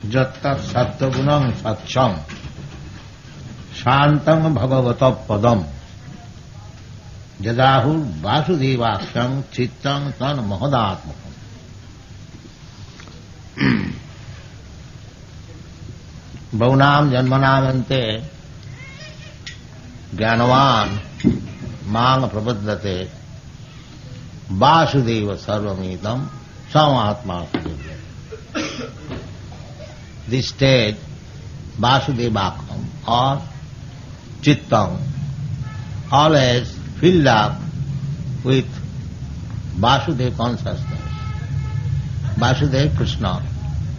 Jattat sattvagunam satcham Shantam bhagavata padam Jadahur vasudevaksham chittam tan mahadatmakam. Bhaunam janmanamante Jnanavan Mang prapaddate Vasudeva sarvamidam Samatma Sudevya. This stage, Vasudevakam or Chittam, always filled up with Vasudeva consciousness. Vasudeva Krishna.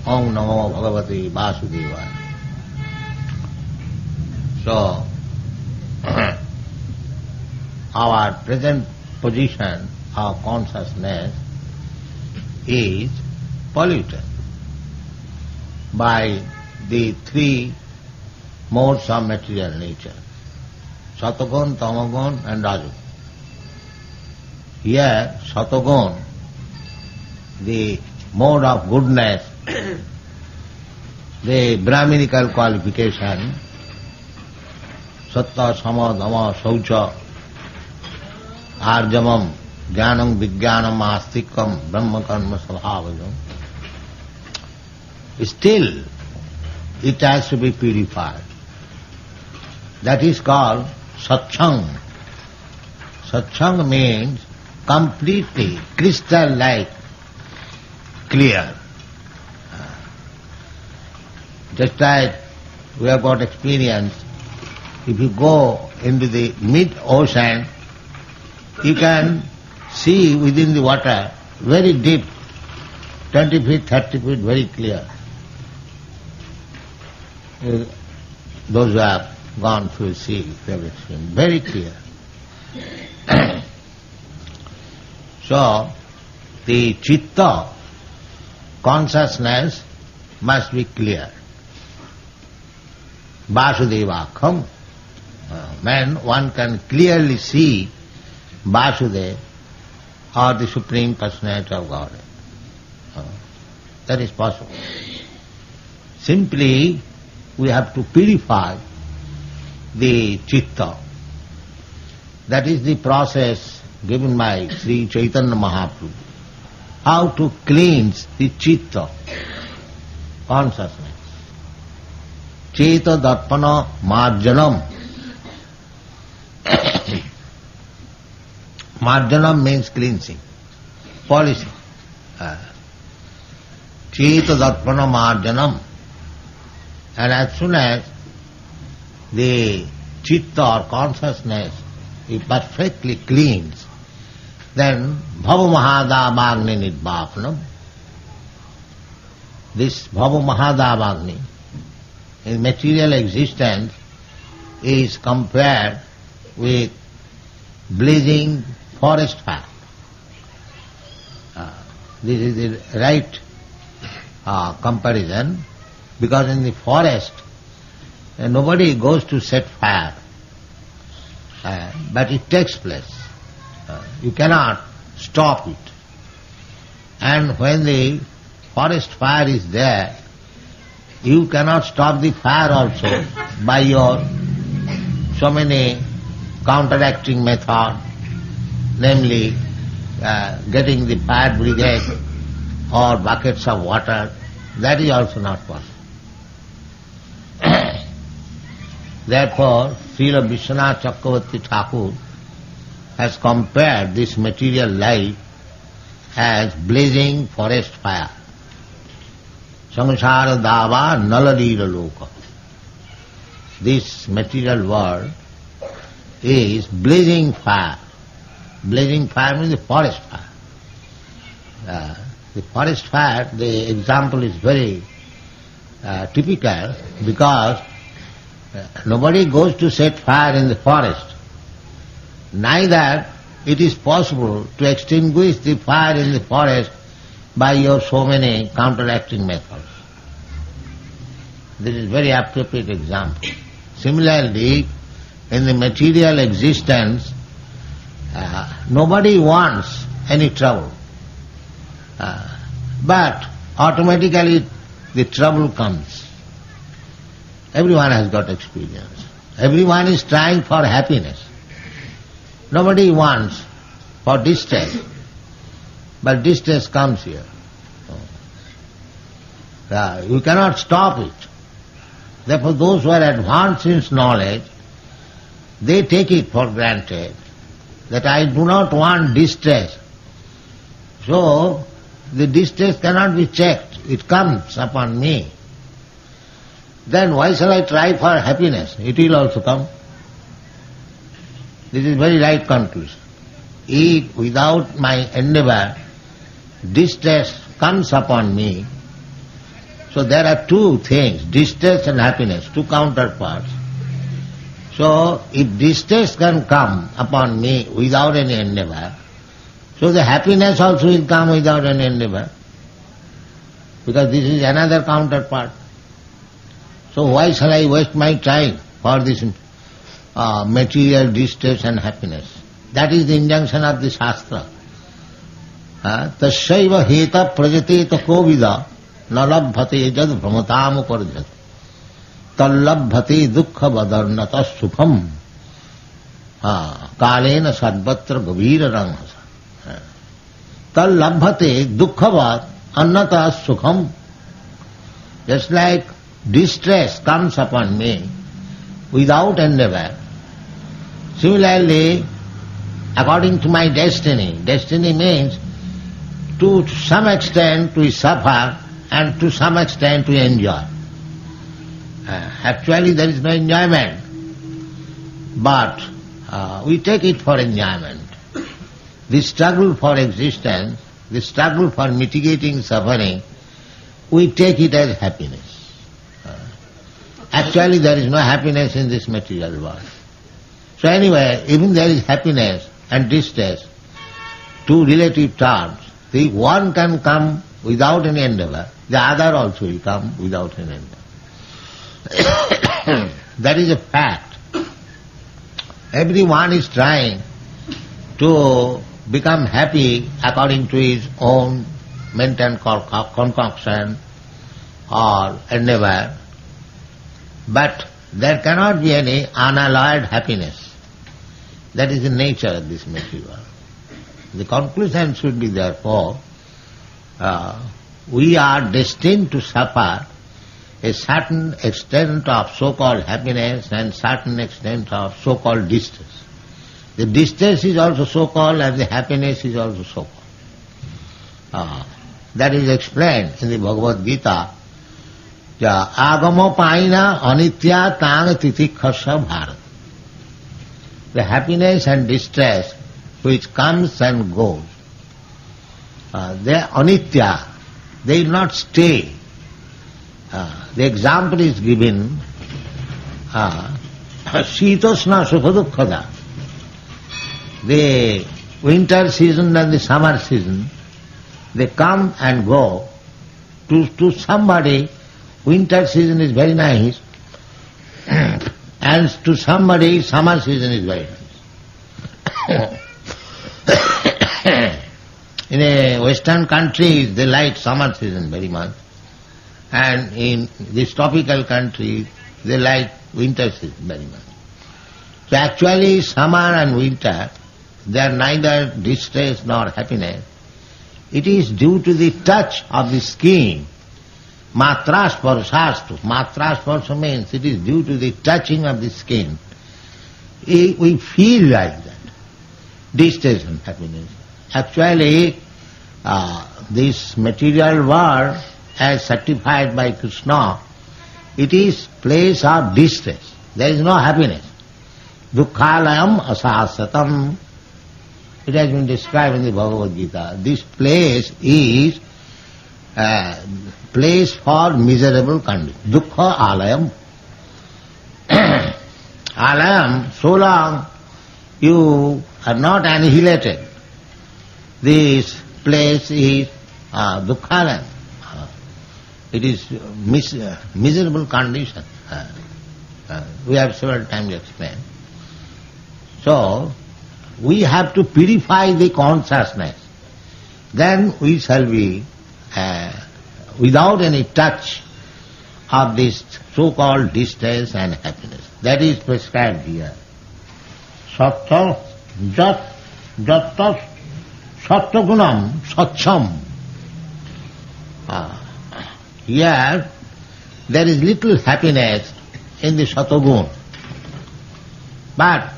Om Namo Bhagavate Vasudevaya. So, our present position of consciousness is polluted by the three modes of material nature, Satagun, Tamagun and Rajagun. Here, Satagun, the mode of goodness, the Brahminical qualification, Satta, Sama, Dhamma, Saucha, Arjamam, Jnanam, Vijnanam, Astikam, Brahma, Karma, Svabhavajam. Still, it has to be purified. That is called Satchang. Satchang means completely crystal-like, clear. Just like we have got experience, if you go into the mid-ocean, you can see within the water very deep, 20 feet, 30 feet, very clear. Those who have gone through the sea, they have experienced very clear. So, the chitta, consciousness, must be clear. Vasudevakam. When one can clearly see Vasudeva or the Supreme Personality of Godhead. That is possible. Simply, we have to purify the chitta. That is the process given by Sri Chaitanya Mahaprabhu. How to cleanse the chitta, consciousness. Cheta darpana marjanam. Marjanam means cleansing, polishing. Cheta darpana marjanam. And as soon as the chitta or consciousness is perfectly cleansed, then bhava mahadavagni nidvapanam. This bhava mahadavagni in material existence is compared with blazing forest fire. This is the right comparison, because in the forest nobody goes to set fire, but it takes place. You cannot stop it. And when the forest fire is there, you cannot stop the fire also by your so many counteracting method, namely getting the fire brigade or buckets of water. That is also not possible. Therefore, Srila Vishwanath Chakravarti Thakur has compared this material life as blazing forest fire. Samsara dava naladira loka. This material world is blazing fire. Blazing fire means the forest fire. The forest fire, the example is very typical, because nobody goes to set fire in the forest. Neither it is possible to extinguish the fire in the forest by your so many counteracting methods. This is very appropriate example. Similarly, in the material existence, nobody wants any trouble. But automatically the trouble comes. Everyone has got experience. Everyone is trying for happiness. Nobody wants for distress. But distress comes here. You cannot stop it. Therefore those who are advanced in knowledge, they take it for granted that I do not want distress. So the distress cannot be checked. It comes upon me. Then why shall I try for happiness? It will also come. This is very right conclusion. If without my endeavor distress comes upon me, so there are two things, distress and happiness, two counterparts. So if distress can come upon me without any endeavor, so the happiness also will come without any endeavor, because this is another counterpart. So why shall I waste my time for this material distress and happiness? That is the injunction of the Shastra. Tasyaiva heta prajateta kovida nalabhate jad brahmatam uparjat tallabhate dukkha vadarnata sukham kalena sadvatra gavira ranghasa tallabhate dukkha annata sukham. Just like distress comes upon me without endeavor, similarly, according to my destiny, destiny means to some extent we suffer and to some extent we enjoy. Actually there is no enjoyment, but we take it for enjoyment. The struggle for existence, the struggle for mitigating suffering, we take it as happiness. Actually there is no happiness in this material world. So anyway, even there is happiness and distress, two relative terms. The one can come without any endeavor, the other also will come without any endeavor. That is a fact. Everyone is trying to become happy according to his own mental concoction or endeavor, but there cannot be any unalloyed happiness. That is the nature of this material. The conclusion should be therefore, we are destined to suffer a certain extent of so-called happiness and certain extent of so-called distress. The distress is also so-called and the happiness is also so-called. That is explained in the Bhagavad Gita. Agamo paina anitya tang titikhasa bharat. The happiness and distress which comes and goes, they are anitya, they will not stay. The example is given, shitosna sukhadukkada. The winter season and the summer season, they come and go. To somebody, winter season is very nice, and to somebody, summer season is very nice. In a western countries, they like summer season very much, and in this tropical country, they like winter season very much. So actually, summer and winter, they are neither distress nor happiness. It is due to the touch of the skin. Matra sparsastu. Matra sparsa means it is due to the touching of the skin. We feel like that. Distress and happiness. Actually, this material world, as certified by Krishna, it is place of distress. There is no happiness. Dukkhalayam asasatam. It has been described in the Bhagavad Gita. This place is place for miserable condition. Dukkha alayam. Alayam, so long you are not annihilated, this place is dukkhalayam. It is miserable condition. We have several times explained. So, we have to purify the consciousness. Then we shall be without any touch of this so-called distress and happiness. That is prescribed here. Sattva jatta sattvagunam satcham. Here there is little happiness in the sattvagun. But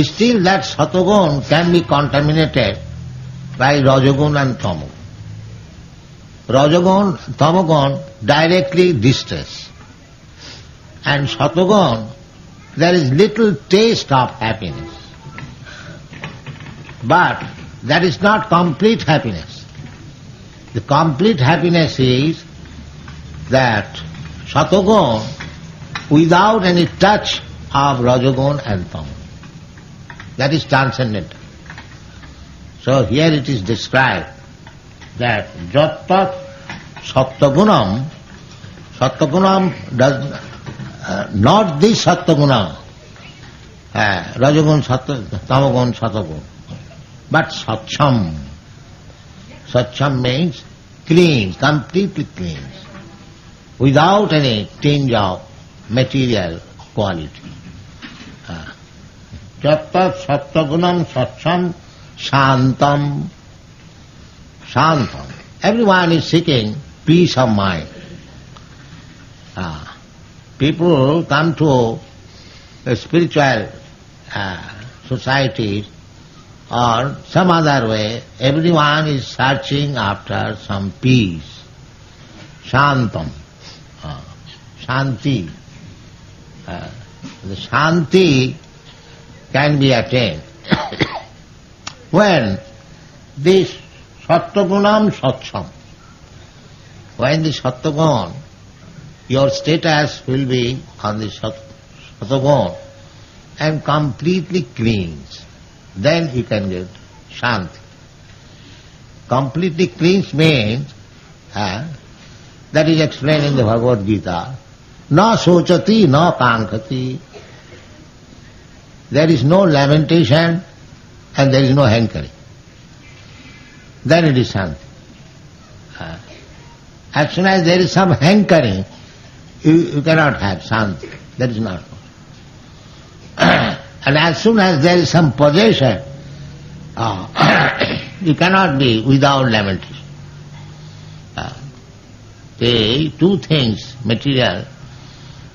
still that sattvagun can be contaminated by rajagun and tamagun. Rajagun, tamagun directly distress. And sattvagun, there is little taste of happiness. But that is not complete happiness. The complete happiness is that sattvagun without any touch of rajagun and tamagun. That is transcendental. So here it is described that jatta sattvagunam, sattvagunam does not this sattvagunam, rajagun tamagun sattvagun, but satcham. Satcham means clean, completely clean, without any tinge of material quality. Jatta sattvagunam satcham shantam. Shantam. Everyone is seeking peace of mind. People come to a spiritual society or some other way, everyone is searching after some peace. Shantam. Shanti. The Shanti can be attained when this sattvagunam satcham, when the sattvagun, your status will be on the sattvagun and completely cleans, then you can get Shanti. Completely cleans means, that is explained in the Bhagavad Gita, na sochati, na kankati. There is no lamentation and there is no hankering. Then it is Shanti. As soon as there is some hankering, you cannot have Shanti. That is not possible. And as soon as there is some possession, you cannot be without lamentation. The two things, material,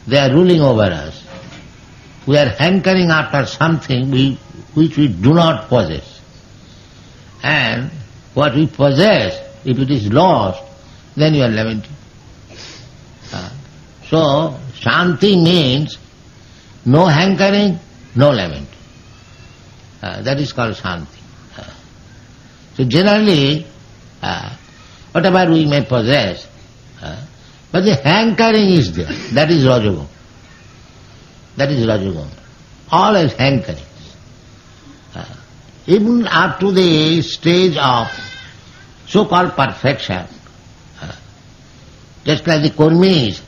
they are ruling over us. We are hankering after something which we do not possess. And what we possess, if it is lost, then you are lamenting. So, Shanti means no hankering, no lamenting. That is called Shanti. So generally, whatever we may possess, but the hankering is there. That is Rajagun. That is Rajagun. Always hankering. Even up to the stage of so-called perfection, just like the Kurmis,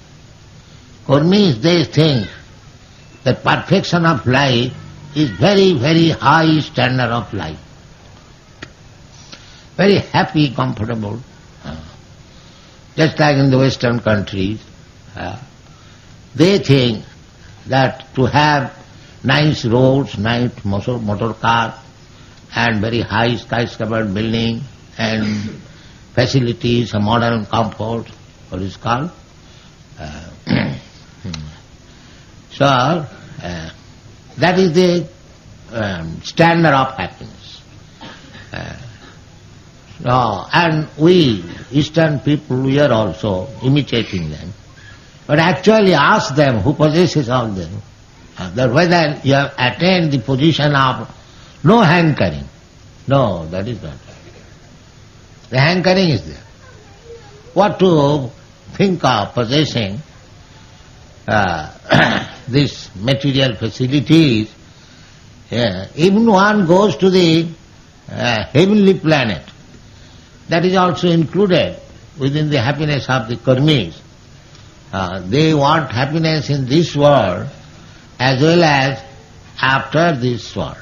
they think that perfection of life is very, very high standard of life. Very happy, comfortable. Just like in the Western countries, they think that to have nice roads, nice motor car, and very high skyscraper building, and facilities, a modern comfort, what is called. So, that is the standard of happiness. And we, Eastern people, we are also imitating them. But actually ask them who possesses all them, that whether you have attained the position of no hankering. No, that is not. The hankering is there. What to think of possessing these material facilities? Even one goes to the heavenly planet. That is also included within the happiness of the karmis. They want happiness in this world as well as after this world.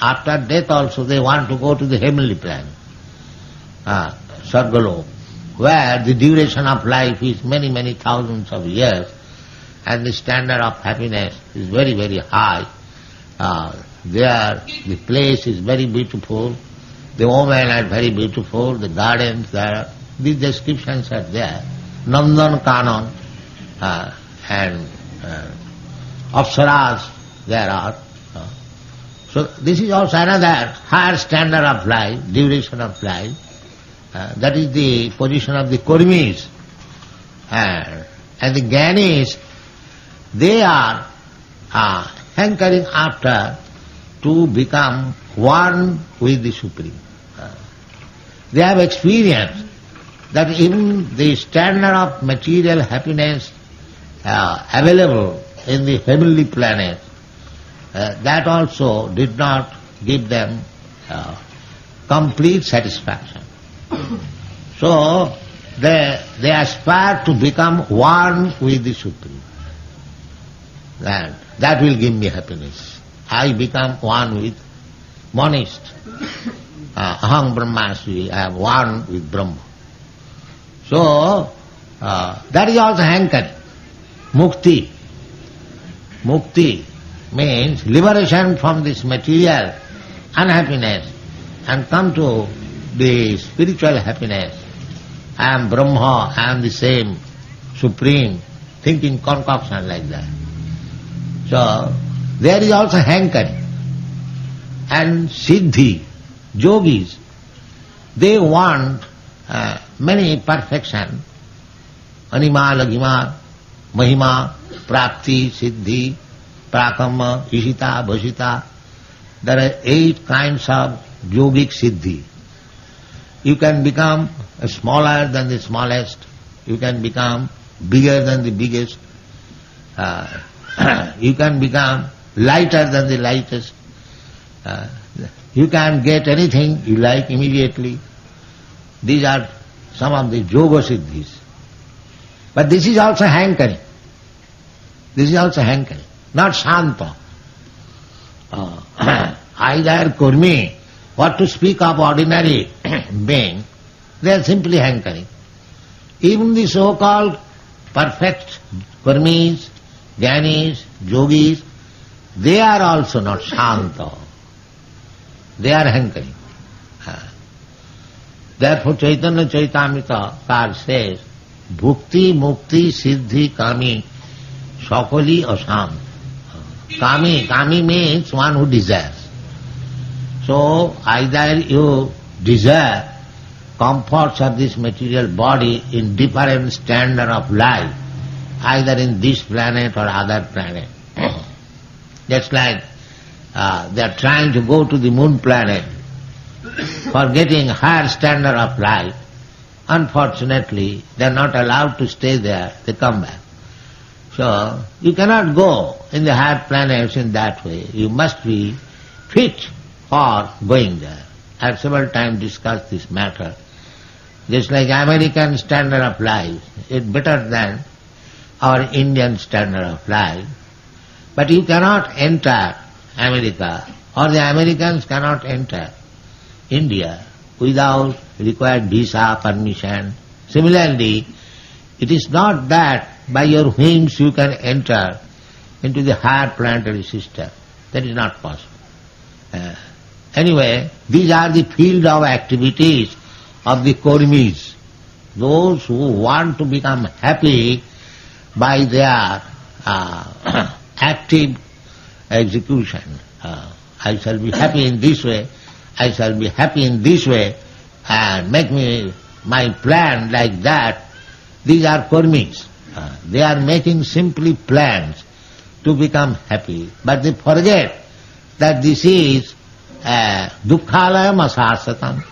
After death also they want to go to the heavenly planet, Sargalok. where the duration of life is many, many thousands of years, and the standard of happiness is very, very high. There the place is very beautiful, the women are very beautiful, the gardens there, these descriptions are there. Nandan Kanan and Apsaras there are. So this is also another higher standard of life, duration of life. That is the position of the Kurmis. And the Gyanis, they are hankering after to become one with the Supreme. They have experienced that even the standard of material happiness available in the heavenly planet, that also did not give them complete satisfaction. So they aspire to become one with the Supreme. That will give me happiness. I become one with monist. Aham Brahmasmi, I am one with Brahma. So that is also hankering. Mukti. Mukti means liberation from this material unhappiness and come to the spiritual happiness. I am Brahma, I am the same, Supreme, thinking concoction like that. So there is also hankering. And Siddhi, yogis, they want many perfection, Anima, Lagima, Mahima, Prapti, Siddhi, Prakama, Ishita, Bhashita. There are 8 kinds of yogic Siddhi. You can become smaller than the smallest. You can become bigger than the biggest. You can become lighter than the lightest. You can get anything you like immediately. These are some of the yoga siddhis. But this is also hankering. This is also hankering, not shanta. Either kurmi, what to speak of ordinary being, they are simply hankering. Even the so-called perfect kurmis, jnanis, yogis, they are also not shanta. They are hankering. Therefore Chaitanya Chaitamrita Kar says, Bhukti, Mukti, Siddhi, Kami, Sakali, Asam. Kami means one who desires. So either you desire comforts of this material body in different standard of life, either in this planet or other planet. Just like they are trying to go to the moon planet for getting higher standard of life. Unfortunately, they are not allowed to stay there, they come back. So, you cannot go in the higher planets in that way. You must be fit for going there. I have several times discussed this matter. Just like American standard of life is better than our Indian standard of life. But you cannot enter America, or the Americans cannot enter India without required visa, permission. Similarly, it is not that by your whims you can enter into the higher planetary system. That is not possible. Anyway, these are the field of activities of the Kurmis, those who want to become happy by their active execution. I shall be happy in this way, I shall be happy in this way, and make me my plan like that. These are Kurmis. They are making simply plans to become happy, but they forget that this is dukkhalayam asasatam.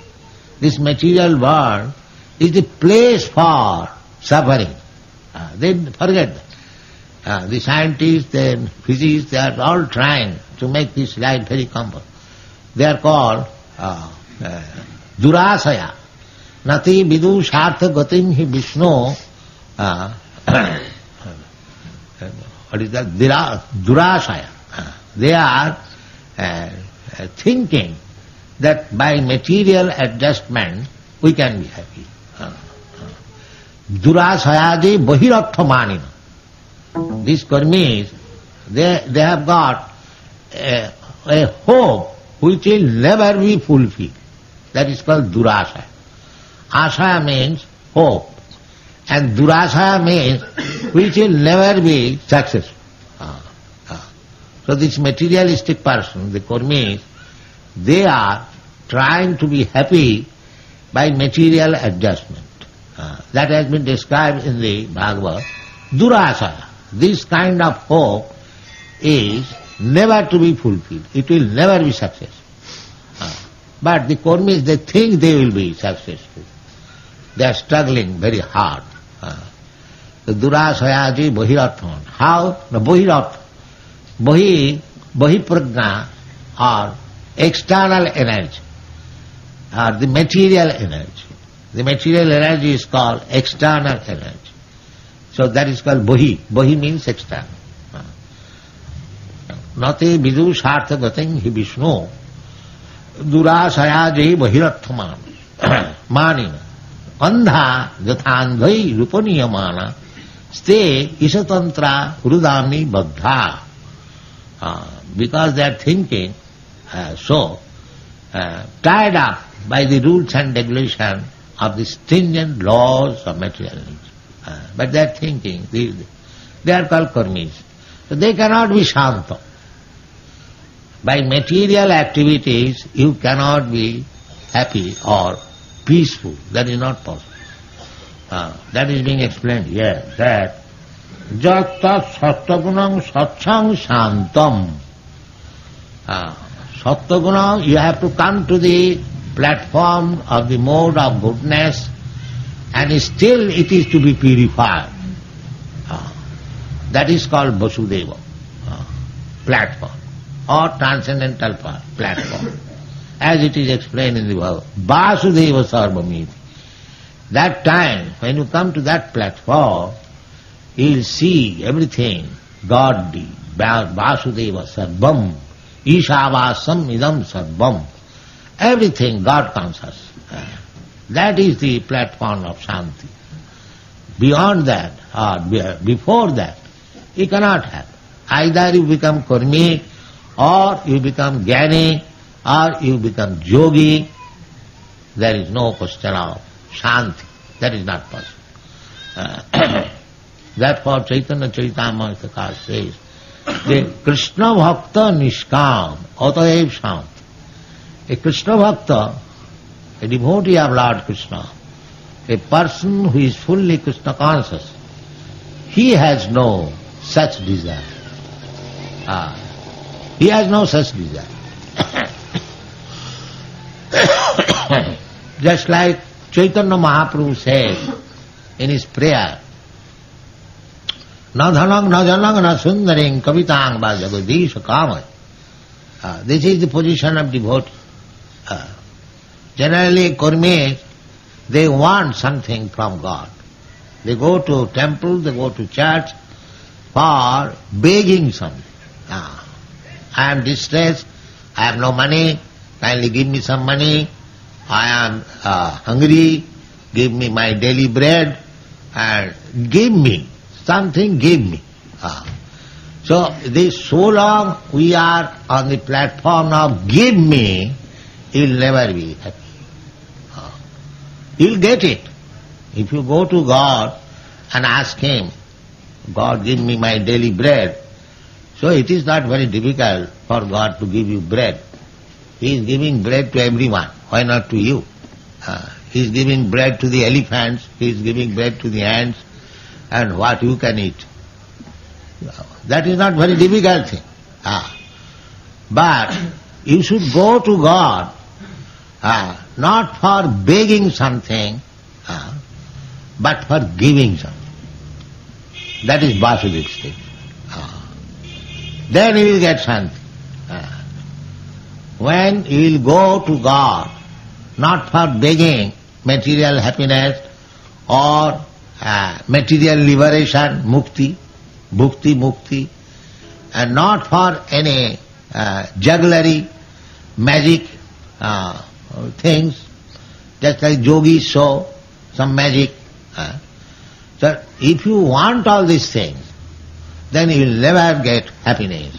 This material world is the place for suffering. They forget that. The scientists and physicists, they are all trying to make this life very comfortable. They are called durasaya. Nati vidu shartha gatim hi Vishnu. What is that? Durasaya. They are thinking that by material adjustment we can be happy. Durasayadi Bahirarthamanina. These karmis, they have got a hope which will never be fulfilled. That is called Durasaya. Asaya means hope. And Durasaya means which will never be successful. So this materialistic person, the karmis, they are trying to be happy by material adjustment. That has been described in the Bhagavad. Durasaya. This kind of hope is never to be fulfilled. It will never be successful. But the karmis, they think they will be successful. They are struggling very hard. The Durasayaji Bahirarthaman. How? The Bahirartha. Bahiprajna or external energy or the material energy. The material energy is called external energy. So that is called Bahi. Bahi means external. Nate vidu sartha gating hi Vishnu Durasayaji Bahirarthaman Manina Andha Gathandhai Rupaniyamana Ste Isatantra Rudami Baddha. Because they are thinking tied up by the rules and regulations of the stringent laws of materialism. But they are thinking, they are called karmis. So they cannot be shanta. By material activities, you cannot be happy or peaceful. That is not possible. That is being explained here, that Jatta sattvagunam satchang shantam. Sattvagunam, you have to come to the platform of the mode of goodness, and still it is to be purified. That is called Vasudeva platform or transcendental platform. As it is explained in the Bhagavad, Vasudeva Sarvamiti. That time, when you come to that platform, you will see everything godly, Vasudeva Sarvam, Ishavasam Idam Sarvam. Everything God conscious. That is the platform of Shanti. Beyond that, or before that, you cannot have. Either you become karmi, or you become jnani, or you become yogi. There is no question of Shanti. That is not possible. Therefore Chaitanya Charitamrita says, the Krishna Bhakta Nishkam Ataev Shanti. A Krishna Bhakta, a devotee of Lord Krishna, a person who is fully Krishna conscious, he has no such desire. He has no such desire. Just like Chaitanya Mahaprabhu said in his prayer, Na dhanang, na janang, na sundaring, kavitang va jagadisha kamay. This is the position of devotee. Generally, karmis, they want something from God. They go to temple, they go to church for begging something. I am distressed, I have no money, kindly give me some money. I am hungry, give me my daily bread, and give me something, give me. So long we are on the platform of give me, you will never be happy. You will get it. If you go to God and ask Him, God give me my daily bread, so it is not very difficult for God to give you bread. He is giving bread to everyone. Why not to you? He is giving bread to the elephants, He is giving bread to the ants, and what you can eat. That is not very difficult thing. But you should go to God not for begging something, but for giving something. That is Vasudeva state. Then you will get Shanti. When you will go to God, not for begging material happiness or material liberation, mukti, bhukti, mukti, and not for any jugglery, magic things, just like yogis show some magic. if you want all these things, then you will never get happiness.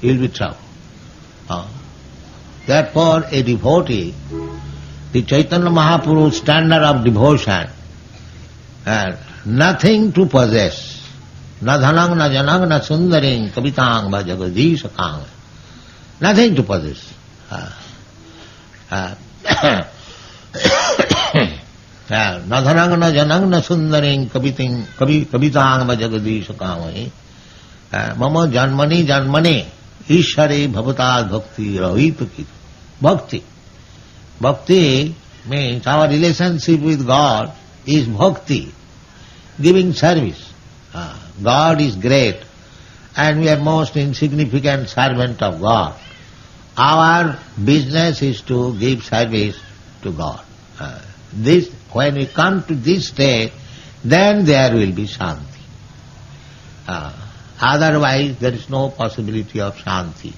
You will be trouble. Therefore, a devotee, the Chaitanya Mahaprabhu's standard of devotion, nothing to possess. Na dhanang, na janang, na sundaring, kabitang, va jagadishakang. Nothing to possess. Na dhanang, na janang, na sundaring, kabitang, va jagadishakang. Mama janmani janmani, ishare bhavatad bhakti rahitukit. Bhakti. Bhakti means our relationship with God is bhakti, giving service. God is great and we are most insignificant servant of God. Our business is to give service to God. When we come to this state, then there will be shanti. Otherwise there is no possibility of shanti.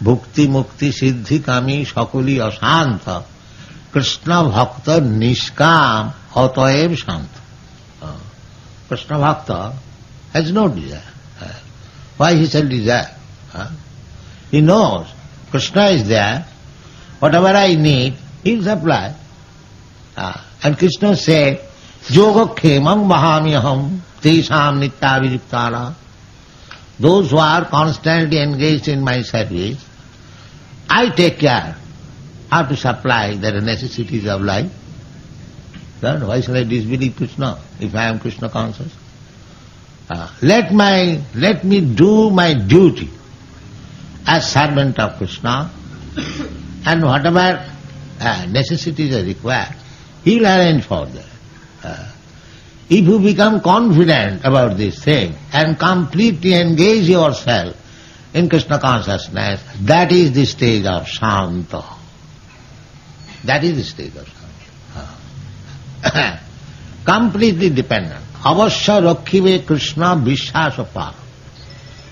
Bhukti mukti siddhi kami sakuli ashanta Krishna bhakta nishkam ataev shanta. Krishna bhakta has no desire. Why he shall desire? He knows Krishna is there, whatever I need, he will supply. And Krishna said, Yoga khemam mahamyaham tesam nityavijuktara. Those who are constantly engaged in my service, I take care how to supply their necessities of life. Then why shall I disbelieve Krishna if I am Krishna conscious? Let me do my duty as servant of Krishna, and whatever necessities are required, he will arrange for that. If you become confident about this thing and completely engage yourself in Krishna consciousness, that is the stage of Shanta. That is the stage of Shanta. Completely dependent. Avasya rakhive Krishna vishwasapar.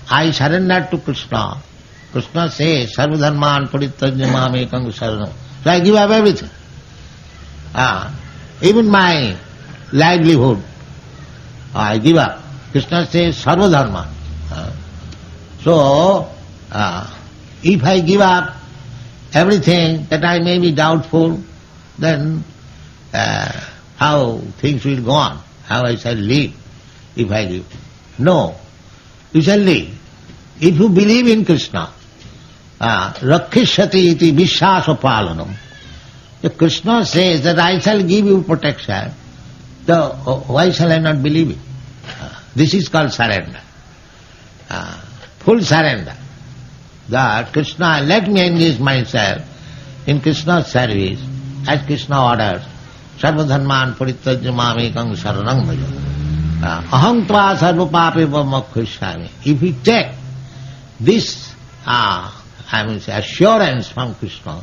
I surrender to Krishna. Krishna says, Sarvadharman parityajya mamekam saranam. So I give up everything. Even my livelihood, I give up. Krishna says, Sarvadharman. So, if I give up everything that I may be doubtful, then how things will go on? How I shall live if I live? No, you shall live. If you believe in Krishna, Rakhishyati iti vishwasa palanam. If Krishna says that I shall give you protection, so why shall I not believe it? This is called surrender. Full surrender. That Krishna, let me engage myself in Krishna's service as Krishna orders. Sarvadharman parityajya mamekam saranam bhaja. Aham tva sarva papeva mokshishyami. If we take this assurance from Krishna,